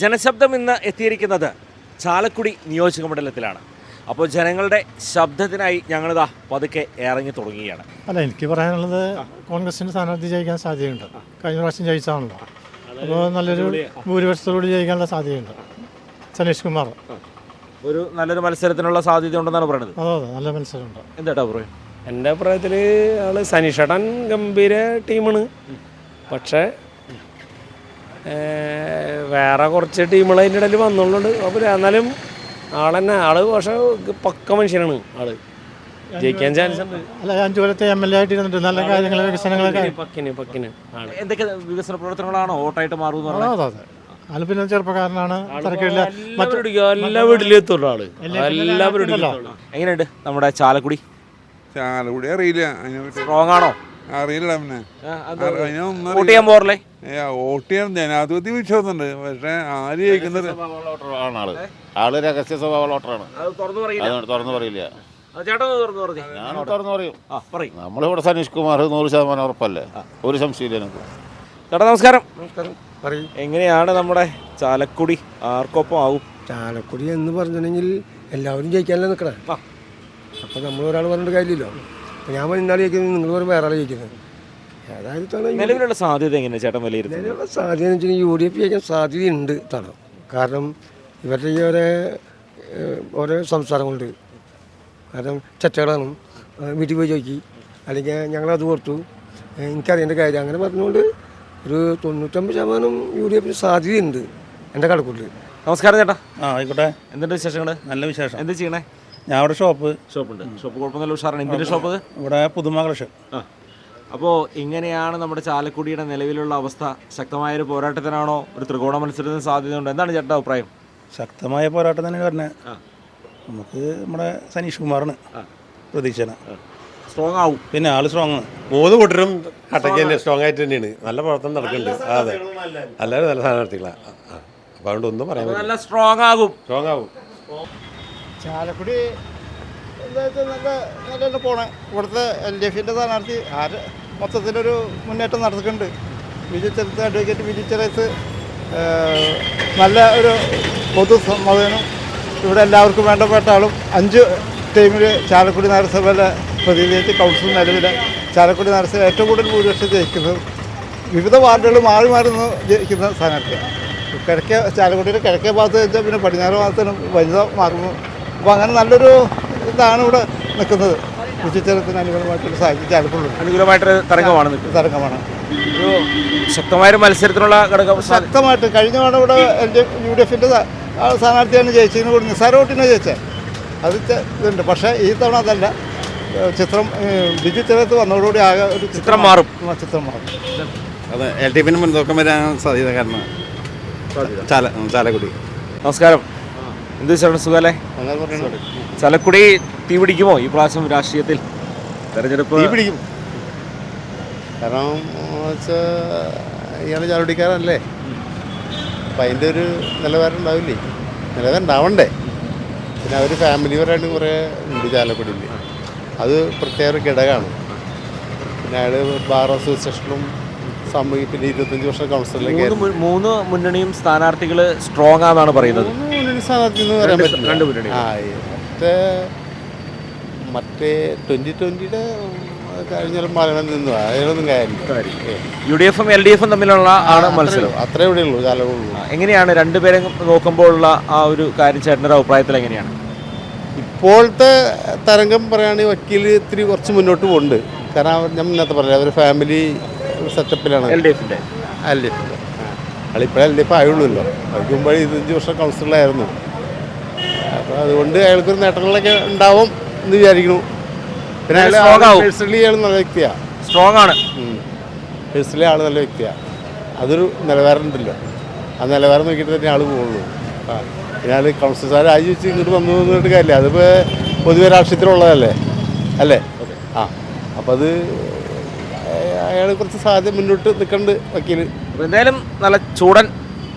ജനശബ്ദം ഇന്ന് എത്തിയിരിക്കുന്നത് ചാലക്കുടി നിയോജക മണ്ഡലത്തിലാണ്. അപ്പോൾ ജനങ്ങളുടെ ശബ്ദത്തിനായി ഞങ്ങളിതാ പതുക്കെ ഇറങ്ങി തുടങ്ങുകയാണ്. അല്ല, എനിക്ക് പറയാനുള്ളത് കോൺഗ്രസിൻ്റെ സ്ഥാനാർത്ഥി ജയിക്കാൻ സാധ്യതയുണ്ട്. കഴിഞ്ഞ പ്രാവശ്യം ജയിച്ചാണല്ലോ, അപ്പോൾ നല്ലൊരു ഭൂരിപക്ഷത്തോട് ജയിക്കാനുള്ള സാധ്യതയുണ്ട്. സനീഷ് കുമാർ ഒരു നല്ലൊരു മത്സരത്തിനുള്ള സാധ്യത ഉണ്ടെന്നാണ് പറയുന്നത്. അതെ, നല്ല മത്സരമുണ്ട്. എന്താ പറയും? എൻ്റെ അഭിപ്രായത്തിൽ ആള് സനീഷേട്ടൻ ഗംഭീര ടീമാണ്. പക്ഷേ വേറെ കുറച്ച് ടീമുകൾ അതിൻ്റെ ഇടയിൽ വന്നുള്ളുണ്ട്. അപ്പോൾ എന്നാലും ആളെന്നെ പക്ഷേ പക്ക മനുഷ്യനാണ്. ആള് ജയിക്കാൻ ചാൻസ് ഉണ്ട്. അല്ല, 5 കൊല്ലത്തെ MLA ആയിട്ടിരുന്നിട്ട് നല്ല കാര്യങ്ങൾ വികസനങ്ങളൊക്കെ പക്കിന് എന്തൊക്കെ വികസന പ്രവർത്തനങ്ങളാണോ വോട്ടായിട്ട് മാറുന്നത്? അതെ അതെ. ആൾ പിന്നെ ചെറുപ്പക്കാരനാണ്, തിരക്കില്ല. എല്ലാ വീട്ടിലും എത്തുള്ളൂ ആള്. എല്ലാവരും എങ്ങനെയുണ്ട് നമ്മുടെ ചാലക്കുടി? ചാലക്കുടി അറിയില്ല, സ്ട്രോങ് ആണോ? അറിയില്ല. പിന്നെ വോട്ട് ചെയ്യാൻ പോറല്ലേ? വോട്ട് ചെയ്യാൻ ജനാധിപത്യ വിശ്വാസമുണ്ട്. പക്ഷെ ആര് ജയിക്കുന്നത് ആള് രഹസ്യ സ്വഭാവ വോട്ടറാണ്. തുറന്നു പറയില്ല. ഞാൻ തുറന്നു പറയും. നമ്മളിവിടെ സനീഷ് കുമാർ 100% ഉറപ്പല്ലേ, ഒരു സംശയമില്ല എനിക്ക്. ചേട്ടാ നമസ്കാരം. എങ്ങനെയാണ് നമ്മുടെ ചാലക്കുടി, ആർക്കൊപ്പം ആവും? ചാലക്കുടി എന്ന് പറഞ്ഞിട്ടുണ്ടെങ്കിൽ എല്ലാവരും ജയിക്കാനല്ലേ നിൽക്കണേ. അപ്പം നമ്മൾ ഒരാൾ പറഞ്ഞിട്ട് കാര്യമില്ലല്ലോ. അപ്പം ഞാൻ ഇന്നാൾ ജയിക്കുന്നത്, നിങ്ങൾ പറഞ്ഞ് വേറെ ആൾ ജയിക്കുന്നത്. നിലവിലുള്ള സാധ്യത എങ്ങനെയാണ് ചേട്ടൻ വിലയിരുത്തുന്നത്? നിലവിലുള്ള സാധ്യത എന്ന് വെച്ചാൽ UDF ജയിക്കാൻ സാധ്യതയുണ്ട് താണ്. കാരണം ഇവരുടെ ഈ ഓരോ സംസാരങ്ങളുണ്ട്. കാരണം ചർച്ചകളാണ്. വീട്ടിൽ പോയി ചോദിക്കി, അല്ലെങ്കിൽ ഞങ്ങളത് ഓർത്തു, എനിക്കറിയേണ്ട കാര്യം, അങ്ങനെ പറഞ്ഞുകൊണ്ട് ഒരു 95% UDF സാധ്യതയുണ്ട് എൻ്റെ കണക്കൂട്ടിൽ. നമസ്കാരം ചേട്ടാ. ആയിക്കോട്ടെ. എന്തുണ്ട് വിശേഷങ്ങൾ? നല്ല വിശേഷം. എന്ത് ചെയ്യണേ? ഞാൻ ഇവിടെ ഷോപ്പുണ്ട്. ഷോപ്പ് കുഴപ്പമൊന്നുമില്ല, ഉഷാറാണ്. എന്തിൻ്റെ ഷോപ്പ്? ഇവിടെ പുതുമ കളക്ഷൻ. അപ്പോൾ ഇങ്ങനെയാണ് നമ്മുടെ ചാലക്കുടിയുടെ നിലവിലുള്ള അവസ്ഥ. ശക്തമായൊരു പോരാട്ടത്തിനാണോ, ഒരു ത്രികോണ മത്സരത്തിന് സാധ്യതയുണ്ട്? എന്താണ് ചേട്ടൻ്റെ അഭിപ്രായം? ശക്തമായ പോരാട്ടം തന്നെ പറഞ്ഞത്. നമുക്ക് നമ്മുടെ സനീഷ് കുമാറിന് പ്രതീക്ഷയാണ്. സ്ട്രോങ് ആവും. പിന്നെ ആള് സ്ട്രോങ് ആണ്. 3 കൂട്ടരും കട്ടയ്ക്ക് തന്നെ സ്ട്രോങ് ആയിട്ട് തന്നെയാണ്. നല്ല പ്രവർത്തനം നടക്കുന്നുണ്ട്. അതെ, എല്ലാവരും നല്ല സ്ഥാനാർത്ഥികളാണ്. അപ്പോൾ അതുകൊണ്ട് ഒന്നും പറയാൻ പറ്റില്ല. നല്ല സ്ട്രോങ് ആകും. ചാലക്കുടി നല്ല പോണേ. ഇവിടുത്തെ LDFിൻ്റെ സ്ഥാനാർത്ഥി മൊത്തത്തിലൊരു മുന്നേറ്റം നടത്തുന്നുണ്ട്. അഡ്വക്കേറ്റ് വിജി ചെറിയത്ത് നല്ല ഒരു പൊതുസമ്മതനും ഇവിടെ എല്ലാവർക്കും വേണ്ടപ്പെട്ട ആളും. 5 ടീമിൽ ചാലക്കുടി നഗരസഭയിലെ പ്രതിനിധീകരിച്ച് കൗൺസിൽ നിലവിലെ ചാലക്കുടി നഗരസഭ ഏറ്റവും കൂടുതൽ ഭൂരിപക്ഷം ജയിക്കുന്നത്. വിവിധ വാർഡുകൾ മാറി നിന്ന് ജയിക്കുന്ന സ്ഥാനാർത്ഥിയാണ്. ചാലക്കുടിയുടെ കിഴക്കേ ഭാഗത്ത് വെച്ചാൽ പിന്നെ പടിഞ്ഞാറ് ഭാഗത്തിന് വനിത മാറുന്നു. അപ്പോൾ അങ്ങനെ നല്ലൊരു ഇതാണ് ഇവിടെ നിൽക്കുന്നത്. ഉച്ചച്ചേരത്തിന് അനുകൂലമായിട്ടൊരു സാഹചര്യം ചാലക്കുടി അനുകൂലമായിട്ടൊരു തരംഗമാണ്. ഒരു ശക്തമായൊരു മത്സരത്തിനുള്ള ഘടകം ശക്തമായിട്ട് കഴിഞ്ഞ തവണ ഇവിടെ UDFിൻ്റെ സ്ഥാനാർത്ഥിയാണ് ജയിച്ചതിന് കൂടി നിസ്സാര വോട്ടിനാണ് ജയിച്ചത്. അത് ഇതുണ്ട്. പക്ഷേ ഈ തവണ അതല്ല. ചിത്രം ബിജു ചെറുത്ത് വന്നതോടുകൂടി ആകെ ഒരു ചിത്രം മാറും. അതെ, LDFിന് മുൻതൂക്കം വരാൻ സാധ്യത കാരണം ചാലക്കുടി. നമസ്കാരം. എന്ത് വിശേഷം? സുഖമല്ലേ? ചാലക്കുടി തീ പിടിക്കുമോ ഈ പ്രാവശ്യം രാഷ്ട്രീയത്തിൽ? തെരഞ്ഞെടുപ്പ് തീ പിടിക്കും. കാരണം ഇയാൾ ചാലക്കുടിക്കാരല്ലേ, അപ്പം അതിൻ്റെ ഒരു നിലവാരം ഉണ്ടാവില്ലേ, നിലവാരം ഉണ്ടാവണ്ടേ. പിന്നെ അവർ ഫാമിലിപരമായിട്ട് കുറേ ഉണ്ട് ചാലക്കുടിയിൽ. അത് പ്രത്യേക ഒരു ഘടകമാണ്. പിന്നെ അയാൾ ബാർ അസോസിയേഷനിലും പിന്നെ 25 വർഷം കൗൺസിലറിലേക്ക്. 3 മുന്നണിയും സ്ഥാനാർത്ഥികൾ സ്ട്രോങ് ആണെന്നാണ് പറയുന്നത്. 3 മുന്നണി സ്ഥാനാർത്ഥി എന്ന് പറയാൻ പറ്റില്ല. മറ്റേ 2020 കഴിഞ്ഞാലും മരണം നിന്നു. അതിനൊന്നും കാര്യമില്ല. UDFും LDFും തമ്മിലുള്ള ആണ് മത്സരം. അത്രേ ഇവിടെ ഉള്ളൂ ചാലക്കുടി. എങ്ങനെയാണ് രണ്ടുപേരും നോക്കുമ്പോഴുള്ള ആ ഒരു കാര്യം ചേട്ടൻ്റെ അഭിപ്രായത്തിൽ എങ്ങനെയാണ്? ഇപ്പോഴത്തെ തരംഗം പറയുകയാണെങ്കിൽ വക്കീൽ ഇത്തിരി കുറച്ച് മുന്നോട്ട് പോകുന്നുണ്ട്. കാരണം ഞാൻ മുന്നത്തെ പറയാം, അവർ ഫാമിലി സെറ്റപ്പിലാണ്. LDFിൻ്റെ അയാളിപ്പോഴും LDF ആയുള്ളൂല്ലോ. അതിന് മുമ്പ് 25 വർഷം കൗൺസിലറായിരുന്നു. അപ്പോൾ അതുകൊണ്ട് അയാൾക്കൊരു നേട്ടങ്ങളൊക്കെ ഉണ്ടാവും എന്ന് വിചാരിക്കുന്നു. പിന്നെ പേഴ്സണലി അയാൾ നല്ല വ്യക്തിയാണ്, സ്ട്രോങ് ആണ്. പേഴ്സണലി ആൾ നല്ല വ്യക്തിയാണ്. അതൊരു നിലവാരം ഉണ്ടല്ലോ, ആ നിലവാരം നോക്കിയിട്ട് തന്നെ ആൾ പോകുള്ളൂ. പിന്നെ ആൾ കൗൺസിലർ രാജിവെച്ച് ഇങ്ങോട്ട് വന്നു എന്നിട്ട് കാര്യമില്ല. അതിപ്പോൾ പൊതുവെ രാഷ്ട്രീയത്തിലുള്ളതല്ലേ അല്ലേ. അപ്പോൾ അത് അയാൾ കുറച്ച് സാധ്യത മുന്നോട്ട് നിൽക്കുന്നുണ്ട് വക്കീൽ. എന്തായാലും നല്ല ചൂടൻ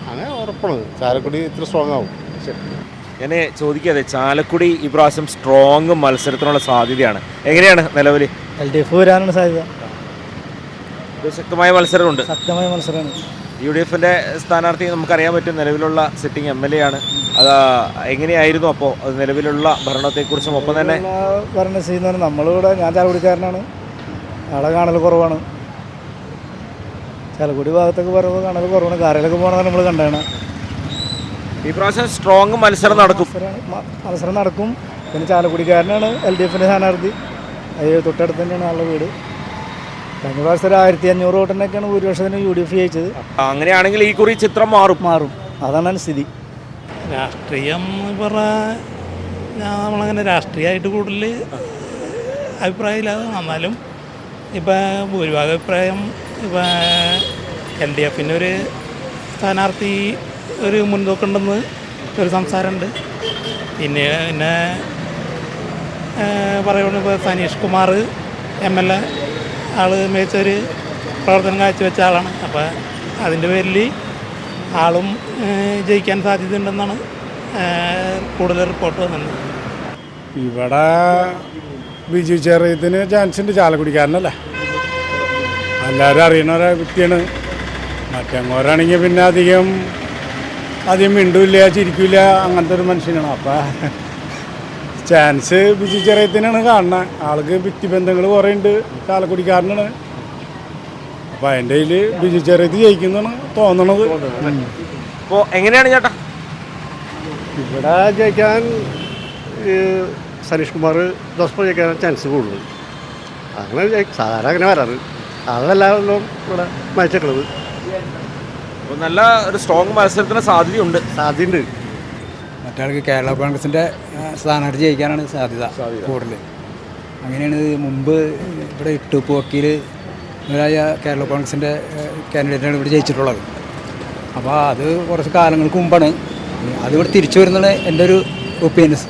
അങ്ങനെ ഉറപ്പാണ് ചാലക്കുടി ഇത്ര സ്ട്രോങ് ആവും. ഞാൻ ചോദിക്കാതെ, ചാലക്കുടി ഈ പ്രാവശ്യം സ്ട്രോങ് മത്സരത്തിനുള്ള സാധ്യതയാണ്. എങ്ങനെയാണ് നിലവിൽ? LDF വരാനുള്ള സാധ്യത. ശക്തമായ മത്സരമുണ്ട്. ശക്തമായ മത്സരമാണ്. UDF-ന്റെ സ്ഥാനാർത്ഥി നമുക്കറിയാൻ പറ്റും, നിലവിലുള്ള സിറ്റിംഗ് MLA ആണ്. അത് എങ്ങനെയായിരുന്നു അപ്പോൾ നിലവിലുള്ള ഭരണത്തെക്കുറിച്ചും ഒപ്പം തന്നെ ഭരണം ചെയ്യുന്നതാണ്? നമ്മളിവിടെ ഞാൻ ചാലക്കുടിക്കാരനാണ്, ആളെ കാണൽ കുറവാണ്. ചാലക്കുടി ഭാഗത്തൊക്കെ പറയുമ്പോൾ കാണൽ കുറവാണ്. കാരയിലൊക്കെ പോകണമെന്ന് നമ്മൾ കണ്ടാണ്. ഈ പ്രാവശ്യം സ്ട്രോങ് മത്സരം നടക്കും. മത്സരം നടക്കും. പിന്നെ ചാലക്കുടിക്കാരനാണ് LDF-ന്റെ സ്ഥാനാർത്ഥി. അത് തൊട്ടടുത്ത് തന്നെയാണ് ആളുടെ വീട്. കഴിഞ്ഞ പ്രാവശ്യം 1500 വോട്ടിനൊക്കെയാണ് ഭൂരിപക്ഷത്തിന് UDF ജയിച്ചത്. അങ്ങനെയാണെങ്കിൽ ഈ കുറി ചിത്രം മാറും. അതാണ് സ്ഥിതി. രാഷ്ട്രീയം പറഞ്ഞാൽ നമ്മളങ്ങനെ രാഷ്ട്രീയമായിട്ട് കൂടുതൽ അഭിപ്രായമില്ലാതെ വന്നാലും ഇപ്പം ഭൂരിഭാഗ അഭിപ്രായം ഇപ്പം LDF-ന് ഒരു സ്ഥാനാർത്ഥി ഒരു മുൻതൂക്കമുണ്ടെന്ന് ഒരു സംസാരമുണ്ട്. പിന്നെ പറയുന്നത് ഇപ്പോൾ സനീഷ് കുമാർ MLA ആൾ മികച്ചൊരു പ്രവർത്തനം കാഴ്ചവെച്ച ആളാണ്. അപ്പോൾ അതിൻ്റെ പേരിൽ ആളും ജയിക്കാൻ സാധ്യതയുണ്ടെന്നാണ് കൂടുതൽ റിപ്പോർട്ട് വന്നത്. ഇവിടെ ബിജു ചെറിയത്തിന് ചാൻസ് ഉണ്ട്. ചാലക്കുടിക്കാരനല്ല, എല്ലാവരും അറിയണ ഒരു വ്യക്തിയാണ്. മറ്റങ്ങോരാണെങ്കിൽ പിന്നെ അധികം മിണ്ടൂല്ല, ചിരിക്കില്ല, അങ്ങനത്തെ ഒരു മനുഷ്യനാണ്. അപ്പം ചാൻസ് ബിജു ചെറിയത്തിനാണ് കാണുന്നത്. ആൾക്ക് വ്യക്തിബന്ധങ്ങൾ കുറേ ഉണ്ട്. ചാലക്കുടിക്കാരനാണ്. അപ്പം അതിൻ്റെ കയ്യിൽ ബിജു ചെറിയത്ത് ജയിക്കുന്നതാണ് തോന്നണത്. അപ്പോൾ എങ്ങനെയാണ് ചേട്ടാ ഇവിടെ ജയിക്കാൻ സനീഷ് കുമാർ ജോസഫ് ജയിക്കാൻ ചാൻസ് കൂടുതൽ. അങ്ങനെ സാധാരണ അങ്ങനെ വരാറ്. അതെല്ലാവരും ഇവിടെ മയച്ചേക്കണത്. അപ്പോൾ നല്ല ഒരു സ്ട്രോങ് മത്സരത്തിന് സാധ്യതയുണ്ട്. മറ്റാൾക്ക് കേരള കോൺഗ്രസിൻ്റെ സ്ഥാനാർത്ഥി ജയിക്കാനാണ് സാധ്യത കൂടുതൽ. അങ്ങനെയാണ് മുമ്പ് ഇവിടെ ഇട്ടുപ്പ് വക്കീൽ ഒരായ കേരള കോൺഗ്രസിൻ്റെ കാൻഡിഡേറ്റാണ് ഇവിടെ ജയിച്ചിട്ടുള്ളത്. അപ്പോൾ അത് കുറച്ച് കാലങ്ങൾക്ക് മുമ്പാണ്. അതിവിടെ തിരിച്ചു വരുന്നത് എൻ്റെ ഒരു ഒപ്പീനിയൻസ്.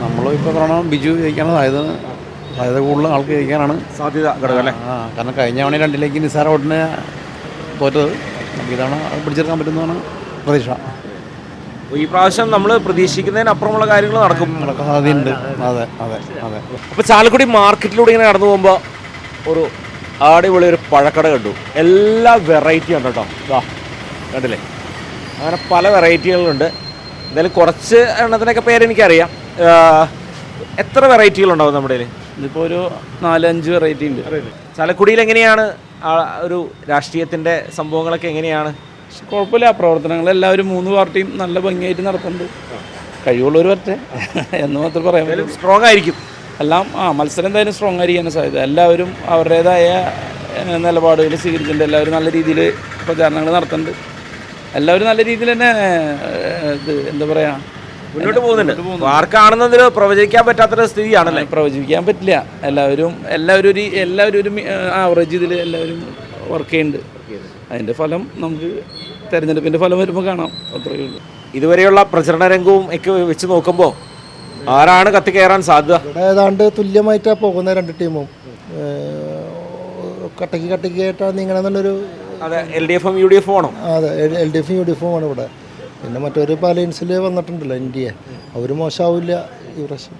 നമ്മളിപ്പോൾ പറയണം ബിജു ജയിക്കാനുള്ള സാധ്യത കൂടുതൽ ആൾക്ക് ജയിക്കാനാണ് സാധ്യത ഘടകം അല്ലേ? കാരണം കഴിഞ്ഞ തവണ 2 നിസ്സാര വോട്ടിന് തോറ്റത്. ഇതാണ് പിടിച്ചെടുക്കാൻ പറ്റുന്നതാണ് പ്രതീക്ഷ. ഈ പ്രാവശ്യം നമ്മൾ പ്രതീക്ഷിക്കുന്നതിനപ്പുറമുള്ള കാര്യങ്ങൾ നടക്കും. സാധ്യതയുണ്ട്. അതെ. അപ്പോൾ ചാലക്കുടി മാർക്കറ്റിലൂടെ ഇങ്ങനെ കടന്നു പോകുമ്പോൾ ഒരു അടിപൊളി ഒരു പഴക്കട കണ്ടു. എല്ലാ വെറൈറ്റി ഉണ്ട് കേട്ടോ. ഇതാ കണ്ടില്ലേ, അങ്ങനെ പല വെറൈറ്റികളുണ്ട്. എന്തായാലും കുറച്ച് എണ്ണത്തിനൊക്കെ പേരെനിക്കറിയാം. എത്ര വെറൈറ്റികളുണ്ടാവും നമ്മുടെ കയ്യിൽ? ഇതിപ്പോൾ ഒരു 4-5 വെറൈറ്റി ഉണ്ട്. ചാലക്കുടിയിൽ എങ്ങനെയാണ് ഒരു രാഷ്ട്രീയത്തിൻ്റെ സംഭവങ്ങളൊക്കെ എങ്ങനെയാണ്? കുഴപ്പമില്ല. പ്രവർത്തനങ്ങൾ എല്ലാവരും 3 പാർട്ടിയും നല്ല ഭംഗിയായിട്ട് നടത്തുന്നുണ്ട്. കഴിവുള്ളവർ വരട്ടെ എന്ന് മാത്രം പറയാൻ പറ്റും. സ്ട്രോങ് ആയിരിക്കും എല്ലാം. മത്സരം എന്തായാലും സ്ട്രോങ് ആയിരിക്കാനും സാധ്യത. എല്ലാവരും അവരുടേതായ നിലപാടുകൾ സ്വീകരിച്ചിട്ടുണ്ട്. എല്ലാവരും നല്ല രീതിയിൽ പ്രചാരണങ്ങൾ നടത്തുന്നുണ്ട്. എല്ലാവരും നല്ല രീതിയിൽ തന്നെ ഇത് എന്താ പറയുക മുന്നോട്ട് പോകുന്നുണ്ട്. ആർക്കാണെന്നതിൽ പ്രവചിക്കാൻ പറ്റാത്തൊരു സ്ഥിതിയാണല്ലേ? പ്രവചിക്കാൻ പറ്റില്ല. എല്ലാവരും ഒരു ആവറേജ് ഇതിൽ എല്ലാവരും വർക്ക് ചെയ്യുന്നുണ്ട്. അതിൻ്റെ ഫലം നമുക്ക് തെരഞ്ഞെടുപ്പിൻ്റെ ഫലം വരുമ്പോൾ കാണാം. അത്രയേ ഉള്ളൂ. ഇതുവരെയുള്ള പ്രചരണ രംഗവും ഒക്കെ വെച്ച് നോക്കുമ്പോൾ ആരാണ് കത്തി കയറാൻ സാധ്യത? ഇവിടെ ഏതാണ്ട് തുല്യമായിട്ടാണ് പോകുന്നത്. 2 ടീമും കട്ടക്ക് ആയിട്ടാണ് നീങ്ങണമെന്നുള്ളൊരു. അതെ, LDF-ഉം UDF-ഉം ആണോ? അതെ, LDF-ഉം UDF-ഉം ആണ് ഇവിടെ. പിന്നെ മറ്റൊരു അലയൻസിൽ വന്നിട്ടുണ്ടല്ലോ ഇന്ത്യ, അവർ മോശമാവില്ല ഈ പ്രാവശ്യം.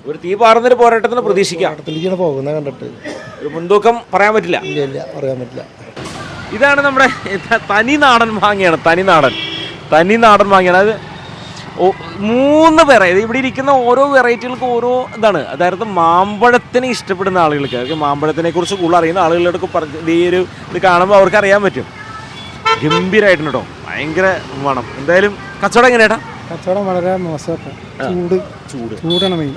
ഒരു തീ പാറുന്നൊരു പോരാട്ടത്തിന് പ്രതീക്ഷിക്കാം. പോരാട്ടത്തിലേക്കാണ് പോകുന്നത് കണ്ടിട്ട്. ഒരു മുൻതൂക്കം പറയാൻ പറ്റില്ല. ഇല്ല, പറയാൻ പറ്റില്ല. ഇതാണ് നമ്മുടെ തനി നാടൻ മാങ്ങയാണ്. തനി നാടൻ മാങ്ങയാണ്. അത് 3 വെറൈറ്റി. ഇവിടെ ഇരിക്കുന്ന ഓരോ വെറൈറ്റികൾക്കും ഓരോ ഇതാണ്. അതായത് മാമ്പഴത്തിനെ ഇഷ്ടപ്പെടുന്ന ആളുകൾക്ക്, അവർക്ക് മാമ്പഴത്തിനെ കുറിച്ച് കൂടുതൽ അറിയുന്ന ആളുകളോടൊക്കെ ഈ ഒരു ഇത് കാണുമ്പോൾ അവർക്ക് അറിയാൻ പറ്റും. ഗംഭീരമായിട്ടുണ്ട് കേട്ടോ, ഭയങ്കര മണം. എന്തായാലും കച്ചവടം എങ്ങനെയാ? കച്ചവടം വളരെ മോശമാണ്. ചൂടാണ് മെയിൻ.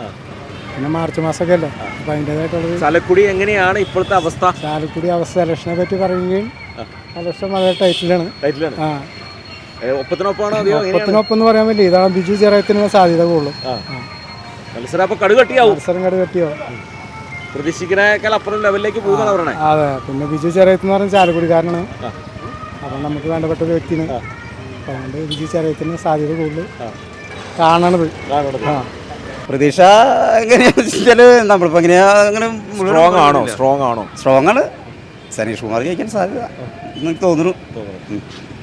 പിന്നെ മാർച്ച് മാസമൊക്കെ അല്ലേ, അപ്പം അതിൻ്റെതായിട്ടുള്ളത്. ചാലക്കുടി എങ്ങനെയാണ് ഇപ്പോഴത്തെ അവസ്ഥ? ചാലക്കുടി അവസ്ഥ ഇലക്ഷനെ പറ്റി പറയുകയും ഇലക്ഷൻ വളരെ ടൈറ്റിലാണ്. ഒപ്പത്തിനൊപ്പമാണോ? ഒപ്പത്തിനൊപ്പം എന്ന് പറയാൻ പറ്റില്ല. ഇതാണ് ബിജു ചെറിയത്തിനുള്ള സാധ്യത കൂടുതലും. മത്സരം അപ്പോൾ കടുകട്ടിയാവും. പ്രതീക്ഷിക്കുന്നതിനേക്കാൾ അപ്പുറം ലെവലിലേക്ക് പോകുന്നതാണ് പറയണേ. അതെ, പിന്നെ ബിജു ചെറിയത്ത് പറഞ്ഞാൽ ചാലക്കുടിക്കാരനാണ്. അപ്പം നമുക്ക് വേണ്ടപ്പെട്ട ഒരു വ്യക്തിന്. അതുകൊണ്ട് ബിജു ചെറിയത്തിന് സാധ്യത കൂടുതൽ കാണണത്. പ്രതീക്ഷ എങ്ങനെയാണെന്ന് വെച്ചാൽ നമ്മളിപ്പോൾ അങ്ങനെ സ്ട്രോങ് ആണോ? സ്ട്രോങ് ആണ്. സനീഷ് കുമാർ ജയിക്കാൻ സാധ്യത എനിക്ക് തോന്നുന്നു.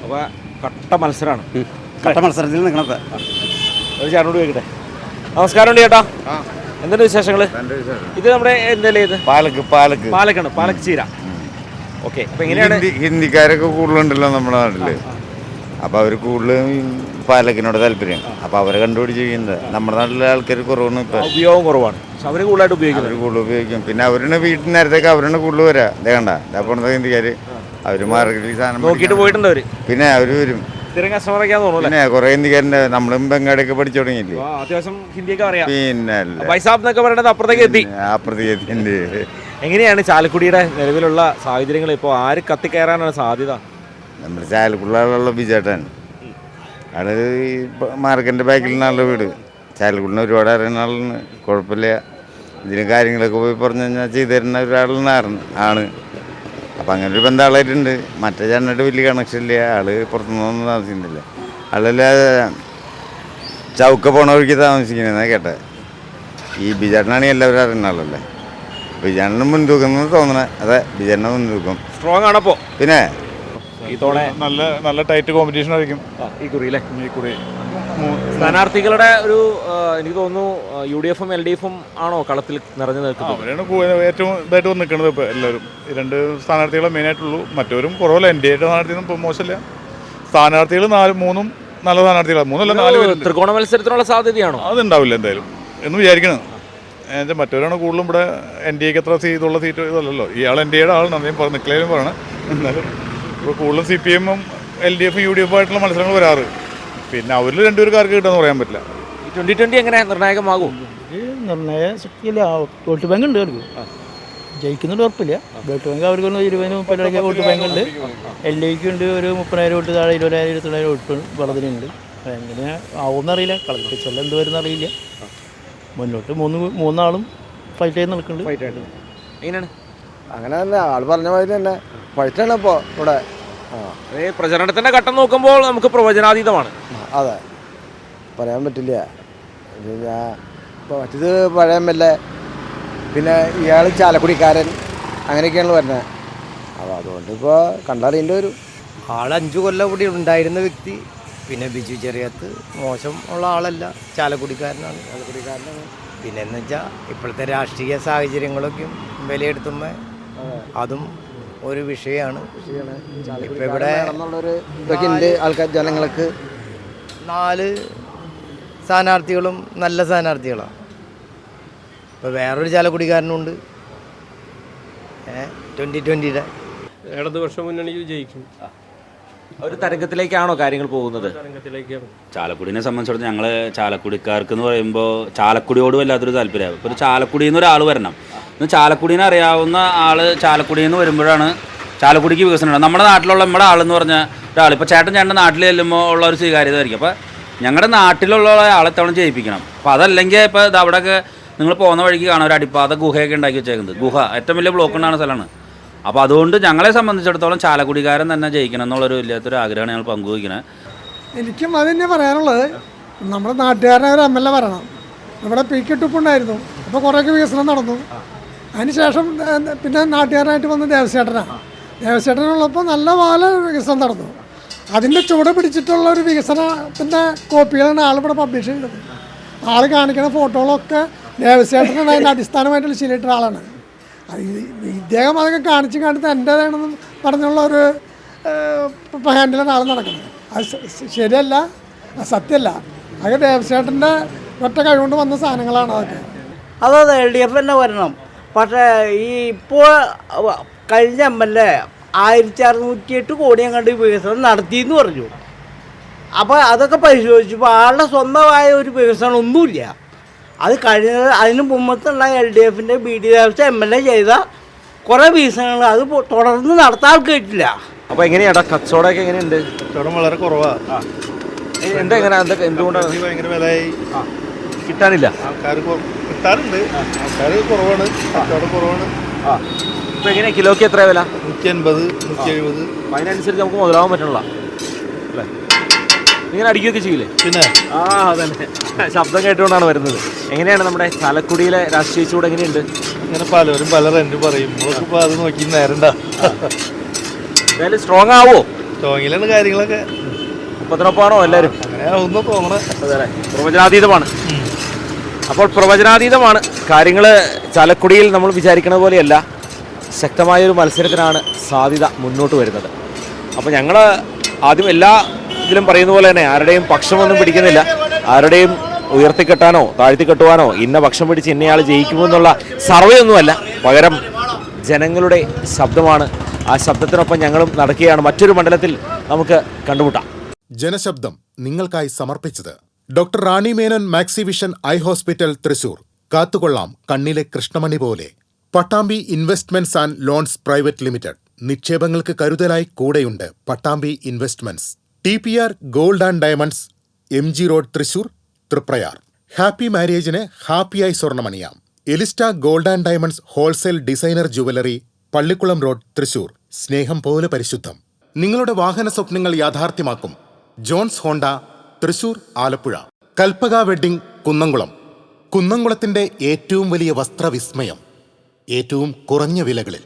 അപ്പോൾ കട്ട മത്സരമാണ്. കട്ട മത്സരത്തിൽ നിങ്ങളൊക്കെ ഒരു ചേട്ടനോട് ചോദിക്കട്ടെ. നമസ്കാരം ഉണ്ട് ചേട്ടാ, എന്തുണ്ട് വിശേഷങ്ങൾ? ഇത് നമ്മുടെ എന്തായാലും ഇത് പാലക്കാണ്, പാലക്ക് ചീര. ഓക്കെ, അപ്പോൾ എങ്ങനെയാണ് ഹിന്ദിക്കാരൊക്കെ കൂടുതലുണ്ടല്ലോ നമ്മുടെ നാട്ടില്. അപ്പോൾ അവർ കൂടുതലും പാലക്കിനോട് താല്പര്യം. അപ്പോൾ അവരെ കണ്ടുപിടിച്ച് ചെയ്യുന്നത്. നമ്മുടെ നാട്ടിലെ ആൾക്കാർ കുറവാണ്, ഇപ്പം ഉപയോഗം കുറവാണ്. പക്ഷെ അവർ കൂടുതലായിട്ട് ഉപയോഗിക്കുന്നത്. അവർ കൂടുതൽ ഉപയോഗിക്കും. പിന്നെ അവരുടെ വീട്ടിൽ നേരത്തേക്ക് അവരാണ് കൂടുതൽ വരാം. ഇതേ കണ്ട ഇതപ്പോഴത്തെ ഹിന്ദിക്കാർ അവർ മാർക്കറ്റിൽ സാധനം നോക്കിയിട്ട് പോയിട്ടുണ്ട് അവർ. പിന്നെ അവർ വരും. സ്ഥിരം കസ്റ്റമറൊക്കെയാന്ന് തോന്നുന്നു. പിന്നെ കുറേ ഹിന്ദിക്കാരുണ്ട്. നമ്മളും ബംഗാളിയൊക്കെ പഠിച്ചു തുടങ്ങിയില്ലേ. അത്യാവശ്യം ഹിന്ദിയൊക്കെ അറിയാം. പിന്നെ പൈസാബ് എന്നൊക്കെ പറയുന്നത് അപ്പുറത്തേക്ക് എത്തി. അപ്പുറത്തേക്ക് എങ്ങനെയാണ് ചാലക്കുടിയുടെ നിലവിലുള്ള സാഹചര്യങ്ങൾ? ഇപ്പോൾ ആര് കത്തിക്കയറാനാണ് സാധ്യത? നമ്മുടെ ചാലക്കുടിയിലുള്ള ബിജേട്ടൻ ആള് ഈ മാർക്കറ്റിൻ്റെ ബാക്കിൽ നിന്നുള്ള വീട്. ചാലക്കുടിനെ ഒരുപാട് അറിയുന്ന ആളാണ്. കുഴപ്പമില്ല. ഇതിന് കാര്യങ്ങളൊക്കെ പോയി പറഞ്ഞു കഴിഞ്ഞാൽ ചെയ്തു തരുന്ന ഒരാളാണ് ആണ്. അപ്പം അങ്ങനെ ഒരു ബന്ധം ആളായിട്ടുണ്ട്. മറ്റേ ചേട്ടനായിട്ട് വലിയ കണക്ഷൻ ഇല്ല. ആള് പുറത്തുനിന്നൊന്നും താമസിക്കുന്നില്ല. ആളല്ല ചൗക്ക പോണ വഴിക്ക് താമസിക്കുന്നതെന്നാണ് കേട്ടെ. ഈ ബിജേട്ടനാണെങ്കിൽ എല്ലാവരും അറിയുന്ന ആളല്ലേ. ബിജേട്ടനും മുൻതൂക്കം എന്ന് തോന്നണേ. അതെ, ബിജേട്ടനെ മുൻതൂക്കം സ്ട്രോങ് ആണപ്പോൾ. പിന്നെ ഈ തോണെ നല്ല ടൈറ്റ് കോമ്പറ്റീഷൻ ആയിരിക്കും ഈ കുറി അല്ലേ? ഈ കുറി. സ്ഥാനാർത്ഥികളുടെ ഒരു എനിക്ക് തോന്നുന്നു UDF-ഉം LDF-ഉം ആണോ കളത്തിൽ നിറഞ്ഞു നിൽക്കുന്നത്? അവരാണ് ഏറ്റവും ഇതായിട്ട് നിൽക്കുന്നത്. ഇപ്പോൾ എല്ലാവരും ഈ രണ്ട് സ്ഥാനാർത്ഥികളെ മെയിനായിട്ടുള്ളൂ. മറ്റവരും കുറവല്ല. NDA സ്ഥാനാർത്ഥിയൊന്നും ഇപ്പോൾ മോശമില്ല. സ്ഥാനാർത്ഥികൾ 3 നല്ല സ്ഥാനാർത്ഥികളാണ്. 3 അല്ല 4 പേരുണ്ട്. ത്രികോണ മത്സരത്തിനുള്ള സാധ്യതയാണോ? അതുണ്ടാവില്ല എന്തായാലും എന്ന് വിചാരിക്കണം. മറ്റവരാണ് കൂടുതലും ഇവിടെ NDAക്ക് അത്ര ഇതുള്ള സീറ്റ് ഇതല്ലല്ലോ. ഇയാൾ NDAയുടെ ആളാണ്. അദ്ദേഹം നിൽക്കലും പറയണം. എന്നാലും ഇപ്പോൾ കൂടുതലും CPM-ഉം LDF-ഉം UDF ആയിട്ടുള്ള മത്സരങ്ങൾ വരാറ്. പിന്നെ അവരിൽ 2 പേർക്കാർക്ക് കിട്ടുമെന്ന് പറയാൻ പറ്റില്ല. 2020 എങ്ങനെ നിർണായകമാകും? നിർണയ ശക്തിയില്ല. വോട്ട് ബാങ്ക് ഉണ്ട് അവർക്ക്. ജയിക്കുന്നുണ്ട് ഉറപ്പില്ല. വോട്ട് ബാങ്ക് അവർക്ക് 20-30 വോട്ട് ബാങ്ക് ഉണ്ട്. LDAക്ക് ഉണ്ട് ഒരു 30,000 വോട്ട് താഴെ 20,000 27,000 വോട്ട് വളർന്നിട്ടുണ്ട്. എങ്ങനെ ആവുമെന്നറിയില്ല. കളക്ടർ എന്ത് വരുന്ന അറിയില്ല. മുന്നോട്ട് മൂന്നാളും ഫൈറ്റ് ചെയ്ത് നിൽക്കുന്നുണ്ട്. എങ്ങനെയാണ്? അങ്ങനെ തന്നെ ആൾ പറഞ്ഞ മാതിരി തന്നെ ഫൈറ്റാണ് ഇപ്പോൾ ഇവിടെ. പ്രചരണത്തിന്റെ ഘട്ടം നോക്കുമ്പോൾ നമുക്ക് പ്രവചനാതീതമാണ്. അതെ, പറയാൻ പറ്റില്ല. ഞാൻ മറ്റത് പഴയ MLA, പിന്നെ ഇയാൾ ചാലക്കുടിക്കാരൻ, അങ്ങനെയൊക്കെയാണ് വരുന്നത്. അപ്പോൾ അതുകൊണ്ട് ഇപ്പോൾ കണ്ടറിയേണ്ടി വരും. ആൾ 5 കൊല്ലം കൂടി ഉണ്ടായിരുന്ന വ്യക്തി. പിന്നെ ബിജു ചെറിയത്ത് മോശം ഉള്ള ആളല്ല, ചാലക്കുടിക്കാരനാണ്. പിന്നെ എന്ന് വെച്ചാൽ ഇപ്പോഴത്തെ രാഷ്ട്രീയ സാഹചര്യങ്ങളൊക്കെ വിലയിരുത്തുമ്പോൾ അതും ഒരു വിഷയമാണ്. ഇപ്പം ഇവിടെ ഇതൊക്കെ ഉണ്ട്. ആൾക്കാർ ജനങ്ങൾക്ക് 4 സ്ഥാനാർത്ഥികളും നല്ല സ്ഥാനാർത്ഥികളാണ്. ഇപ്പോൾ വേറൊരു ചാലക്കുടിക്കാരനുണ്ട് 2020-യുടെ. ഇടതുപക്ഷ മുന്നണി ജയിക്കും. ഒരു തരംഗത്തിലേക്കാണോ കാര്യങ്ങൾ പോകുന്നത്? ചാലക്കുടിനെ സംബന്ധിച്ചിടത്തോളം ഞങ്ങൾ ചാലക്കുടിക്കാർക്ക് എന്ന് പറയുമ്പോൾ ചാലക്കുടിയോട് വല്ലാത്തൊരു താല്പര്യമാണ്. ഇപ്പോൾ ഒരു ചാലക്കുടിയിൽ നിന്ന് ഒരാൾ വരണം. ഇന്ന് ചാലക്കുടീനെ അറിയാവുന്ന ആൾ ചാലക്കുടിയിൽ നിന്ന് വരുമ്പോഴാണ് ചാലക്കുടിക്ക് വികസനം ഉണ്ടാകും. നമ്മുടെ നാട്ടിലുള്ള നമ്മുടെ ആളെന്ന് പറഞ്ഞാൽ ഒരാൾ ഇപ്പോൾ ചേട്ടൻ്റെ നാട്ടിൽ ചെല്ലുമ്പോൾ ഉള്ള ഒരു സ്വീകാര്യതയായിരിക്കും. അപ്പോൾ ഞങ്ങളുടെ നാട്ടിലുള്ള ആളെ തവണ ജയിപ്പിക്കണം. അപ്പോൾ അതല്ലെങ്കിൽ ഇപ്പോൾ ഇത് അവിടെയൊക്കെ നിങ്ങൾ പോകുന്ന വഴിക്ക് കാണാം ഒരു അടിപ്പാത ഗുഹയൊക്കെ ഉണ്ടാക്കി വെച്ചേക്കുന്നത്. ഗുഹ ഏറ്റവും വലിയ ബ്ലോക്ക് ഉണ്ടാകുന്ന സ്ഥലമാണ്. അപ്പോൾ അതുകൊണ്ട് ഞങ്ങളെ സംബന്ധിച്ചിടത്തോളം ചാലക്കുടിക്കാരൻ തന്നെ ജയിക്കണം എന്നുള്ളൊരു വലിയൊരു ആഗ്രഹമാണ് ഞങ്ങൾ പങ്കുവയ്ക്കുന്നത്. എനിക്കും അത് തന്നെ പറയാനുള്ളത്. നമ്മുടെ നാട്ടുകാരനെ ഒരു MLA വരണം. ഇവിടെ PK ടുപ്പുണ്ടായിരുന്നു. അപ്പോൾ കുറേയൊക്കെ വികസനം നടന്നു. അതിനുശേഷം പിന്നെ നാട്ടുകാരനായിട്ട് വന്ന ദേവസ്വേട്ടനാണ്. ദേവസ്വേട്ടനുള്ളപ്പോൾ നല്ല പോലെ വികസനം നടന്നു. അതിൻ്റെ ചുവട് പിടിച്ചിട്ടുള്ള ഒരു വികസനത്തിൻ്റെ കോപ്പികളാണ് ആളിവിടെ പബ്ലിഷ് ചെയ്തത്. ആൾ കാണിക്കുന്ന ഫോട്ടോകളൊക്കെ ദേവസ്വേട്ടനാണ് അതിൻ്റെ അടിസ്ഥാനമായിട്ടുള്ള ശരിയായിട്ടുള്ള ആളാണ്. ഇദ്ദേഹം അതൊക്കെ കാണിച്ച് എൻ്റേതാണെന്ന് പറഞ്ഞുള്ള ഒരു ഹാൻഡിലാണ് ആൾ നടക്കുന്നത്. അത് ശരിയല്ല, അത് സത്യമല്ല. അതൊക്കെ ദേവസ്വേട്ടൻ്റെ ഒറ്റ കഴിവുകൊണ്ട് വന്ന സാധനങ്ങളാണ് അതൊക്കെ. അതെ, LDF തന്നെ വരണം. പക്ഷേ ഈ ഇപ്പോൾ കഴിഞ്ഞ MLA 1608 കോടി അങ്ങോട്ട് വികസനം നടത്തിയെന്ന് പറഞ്ഞു. അപ്പോൾ അതൊക്കെ പരിശോധിച്ചപ്പോൾ ആളുടെ സ്വന്തമായ ഒരു വികസനം ഒന്നുമില്ല. അത് കഴിഞ്ഞത് അതിന് മുമ്പത്തുള്ള LDF-ൻ്റെ BD ദേവസ്വം MLA ചെയ്ത കുറേ വികസനങ്ങൾ അത് തുടർന്ന് നടത്താൻ കേട്ടില്ല. അപ്പോൾ എങ്ങനെയാടാ കച്ചവടമൊക്കെ എങ്ങനെയുണ്ട്? കച്ചവടം വളരെ കുറവാണ്. എന്തുകൊണ്ടാണ് ഭയങ്കര വിലയായി? കിട്ടാനില്ല. ആൾക്കാർ കിട്ടാറുണ്ട്, ആൾക്കാർ കുറവാണ്, കച്ചവടം കുറവാണ്. ഇപ്പോൾ എങ്ങനെയാണ് കിലോയ്ക്ക് എത്ര വില? 180, 170. അതിനനുസരിച്ച് നമുക്ക് മുതലാവാൻ പറ്റണില്ല അല്ലേ? ഇങ്ങനെ അടിക്കുകയൊക്കെ ചെയ്യില്ലേ? പിന്നെ അതന്നെ ശബ്ദം കേട്ടുകൊണ്ടാണ് വരുന്നത്. എങ്ങനെയാണ് നമ്മുടെ ചാലക്കുടിയിലെ രാഷ്ട്രീയ ചൂട് എങ്ങനെയുണ്ട്? ഇങ്ങനെ പലരും പല റെന്റ് പറയും. നമ്മളിപ്പോൾ അത് നോക്കി നേരണ്ട. എന്തായാലും സ്ട്രോങ് ആവോ? സ്ട്രോങ്ങിലാണ് കാര്യങ്ങളൊക്കെ. ഒപ്പത്തിനൊപ്പമാണോ എല്ലാവരും? അങ്ങനെ ആവുന്ന തോന്നണേ. അതെ, പ്രവചനാതീതമാണ്. അപ്പോൾ പ്രവചനാതീതമാണ് കാര്യങ്ങൾ. ചാലക്കുടിയിൽ നമ്മൾ വിചാരിക്കുന്ന പോലെയല്ല. ശക്തമായൊരു മത്സരത്തിനാണ് സാധ്യത മുന്നോട്ട് വരുന്നത്. അപ്പോൾ ഞങ്ങൾ ആദ്യം എല്ലാ ഇതിലും പറയുന്ന പോലെ തന്നെ ആരുടെയും പക്ഷമൊന്നും പിടിക്കുന്നില്ല, ആരുടെയും ഉയർത്തിക്കെട്ടാനോ താഴ്ത്തിക്കെട്ടുവാനോ ഇന്ന പക്ഷം പിടിച്ച് ഇന്നയാൾ ജയിക്കുമെന്നുള്ള സർവേ ഒന്നുമല്ല, പകരം ജനങ്ങളുടെ ശബ്ദമാണ്. ആ ശബ്ദത്തിനൊപ്പം ഞങ്ങളും നടക്കുകയാണ്. മറ്റൊരു മണ്ഡലത്തിൽ നമുക്ക് കണ്ടുമുട്ടാം. ജനശബ്ദം നിങ്ങൾക്കായി സമർപ്പിച്ചത് doctor Rani Menon Maxivision eye hospital, Thrissur. കാത്തുകൊള്ളാം കണ്ണിലെ കൃഷ്ണമണി പോലെ. Pattambi investments and loans private limited. നിക്ഷേപങ്ങൾക്ക് കരുതലായി കൂടെയുണ്ട് Pattambi investments. TPR gold and diamonds, MG road, Thrissur, Triprayar. Happy മാരേജിന് ഹാപ്പിയായി സ്വർണ്ണമണിയാം. Elista gold and diamonds wholesale designer jewellery, Pallikulam road, Thrissur. സ്നേഹം പോലെ പരിശുദ്ധം. നിങ്ങളുടെ വാഹന സ്വപ്നങ്ങൾ യാഥാർത്ഥ്യമാക്കും Johns Honda, Thrissur, Alappuzha. Kalpaka wedding, Kunnamkulam. കുന്നംകുളത്തിന്റെ ഏറ്റവും വലിയ വസ്ത്രവിസ്മയം ഏറ്റവും കുറഞ്ഞ വിലകളിൽ.